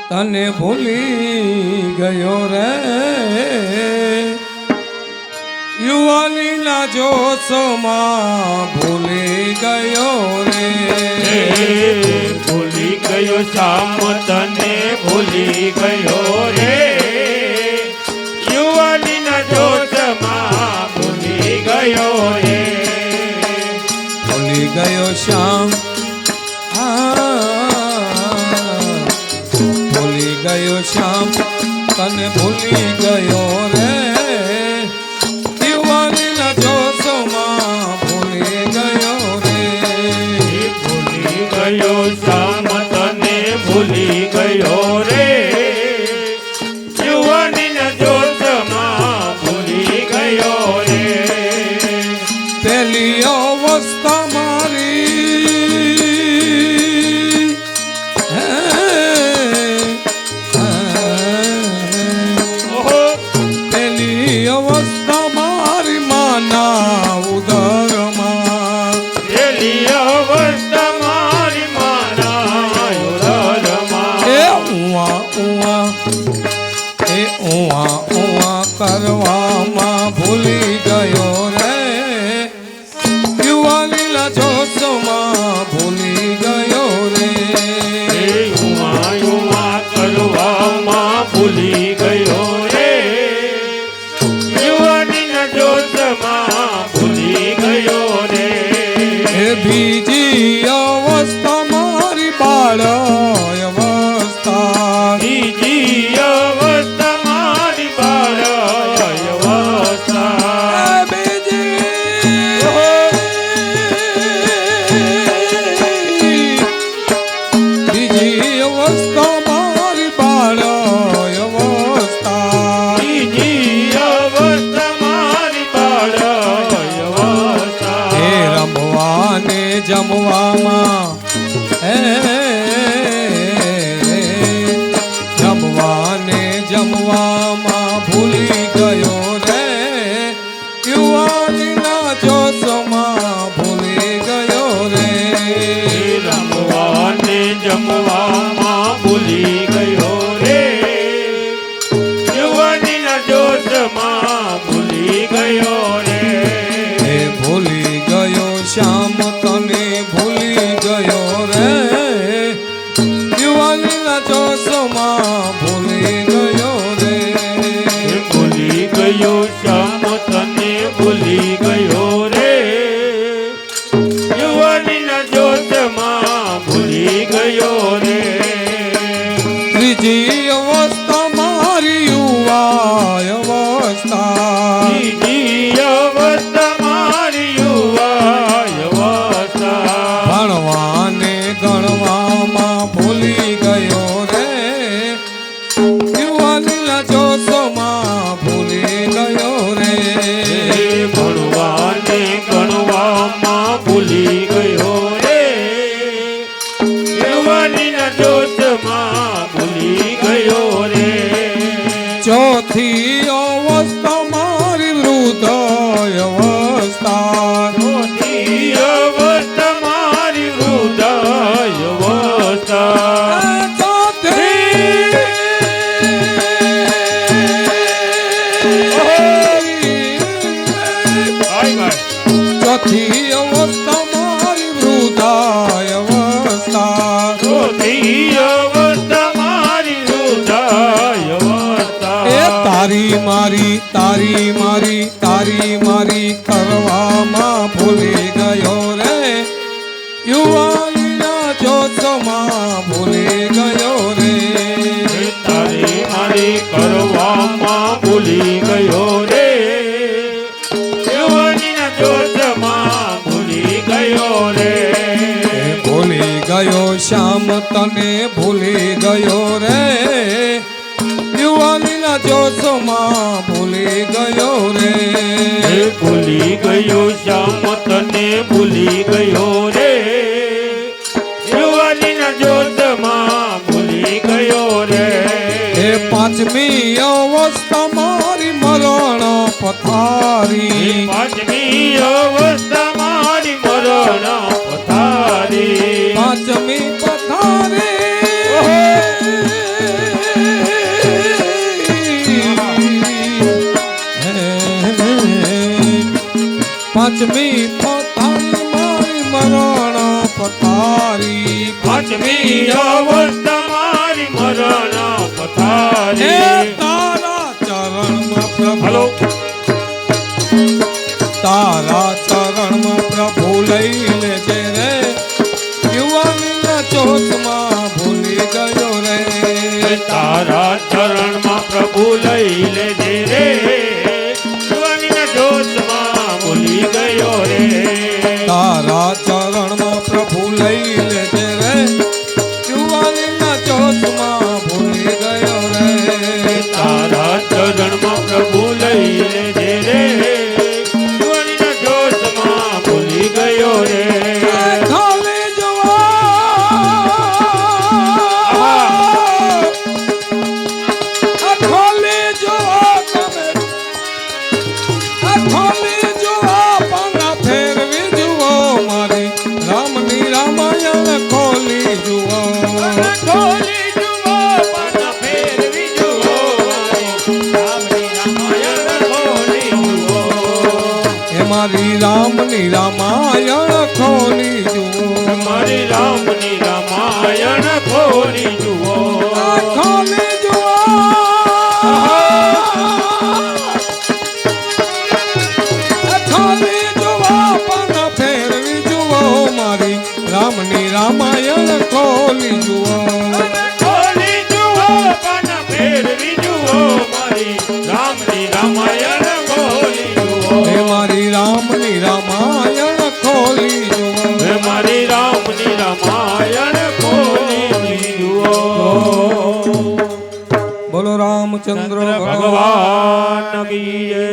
તને ભૂલી ગયો રે યુવાનીના જોશમાં ભૂલી ગયો રે ભૂલી ગયો શ્યામ તને ભૂલી ગયો રે યુવાનીના જોશમાં ભૂલી ગયો રે ભૂલી ગયો શ્યામ ભૂલી ગયો શ્યામ તને ભૂલી ગયો રે યુવાનીના જોશમાં ભૂલી ગયો રે ભૂલી ગયો શ્યામ તને ભૂલી ગયો રે યુવાનીના જોશમાં ભૂલી ગયો રે પેલી અવસ્થા કરવામાં ભૂલી ગયો રે યુવાનીના જોશમાં ભૂલી ગયો રે કરવામાં ભૂલી ગયો રે યુવાનીના જોશમાં ભૂલી ગયો રે બીજી અવસ્થા મારી બાળ અવસ્થા બીજી જમવામાં જમવામાં ભૂલી ગયો રે યુવાનીના જોશમાં ભૂલી ગયો રે રમવાને જમવામાં ભૂલી ગયો રે યુવાનીના જોશમાં ભૂલી ગયો રે ભૂલી ગયો શ્યામ તને ભૂલી ગયો રે યુવાનીના જોશમાં ભૂલી ગયો રે ભૂલી ગયો શ્યામ તને ભૂલી ગયો રે યુવાનીના જોશમાં ભૂલી ગયો રે ત્રીજી અવસ્થા મારી યુવા અવસ્થા ત્રીજી અવસ્થા મારી યુવા ભણવાને ગણવામાં ભૂલી ગયો રે યુવાનીના જોશમાં ભૂલી ગયો રે ભણવાને ગણવામાં ભૂલી ગયો રે યુવાનીના જોશમાં ભૂલી ગયો રે ચોથી અવસ્થા મારી વૃદ્ધ અવસ્થા ચોથી અવસ્થા મારી વૃદ્ધ અવસ્થા ચોથી અવસ્થા મારી વૃદ્ધ અવસ્થા ચોથી અવસ્થા મારી વૃદ્ધ અવસ્થા તારી મારી કરવામાં ભૂલી ગયો રે યુવાનીના જોશમાં ભૂલી ગયો રે તારી મારી કરવામાં ભૂલી ગયો રે યુવાનીના જોશમાં ભૂલી ગયો રે ભૂલી ગયો શ્યામ તને ભૂલી ગયો રે યુવાનીના જોશમાં ભૂલી ગયો રે ભૂલી ગયો શ્યામ તને ભૂલી ગયો રે યુવાનીના જોશમાં ભૂલી ગયો રે પાંચમી અવસ્થા મારી મરણ પથારી પાંચમી અવસ્થા મારી મરણ પથારી પાંચમી પથારી પંચમી પોતાની મારી મરણ પથારી પાંચમી તમારી મરણ હે પથારી તારા ચરણમાં પ્રભુ હલો તારા ચરણમાં પ્રભુ લઈ લેજે રે યુવાનીના ચોથમાં ભૂલી ગયો રે તારા ચરણમાં પ્રભુ લઈ લેજે રે જુવાનીના જોશમાં ભૂલી ગયો રે તારા ચરણમાં પ્રભુ લઈ લેજે રે યુવાનીના ચોથમાં ભૂલી ગયો રે તારા ચરણમાં પ્રભુ લઈ લેજે રે જુવાનીના જોશમાં ભૂલી ગયો રે ખાલી જોવા ખાલી જોવા તમે ખાલી જોવા પાના ફેરવી જુઓ મારી રામની રામાયણ ખોલી જુઓ ખોલી જુઓ પાના ફેરવી જુઓ રામની રામાયણ ખોલી જુઓ એ મારી રામની રામાયણ ખોલી જુઓ મારી રામની રામાયણ ખોલી જુઓ ખોલી જુઓ ખોલી જુઓ પાના ફેરવી જુઓ મારી રામની રામાયણ ખોલી જુઓ ખોલી જુઓ પાના ફેરવી જુઓ મારી રામની રામાયણ ખોલી જુઓ હે મારી રામની રામાયણ ખોલી જુઓ હે મારી રામની રામાયણ ખોલી જુઓ બોલો રામચંદ્ર ભગવાન ભગવાન કી જય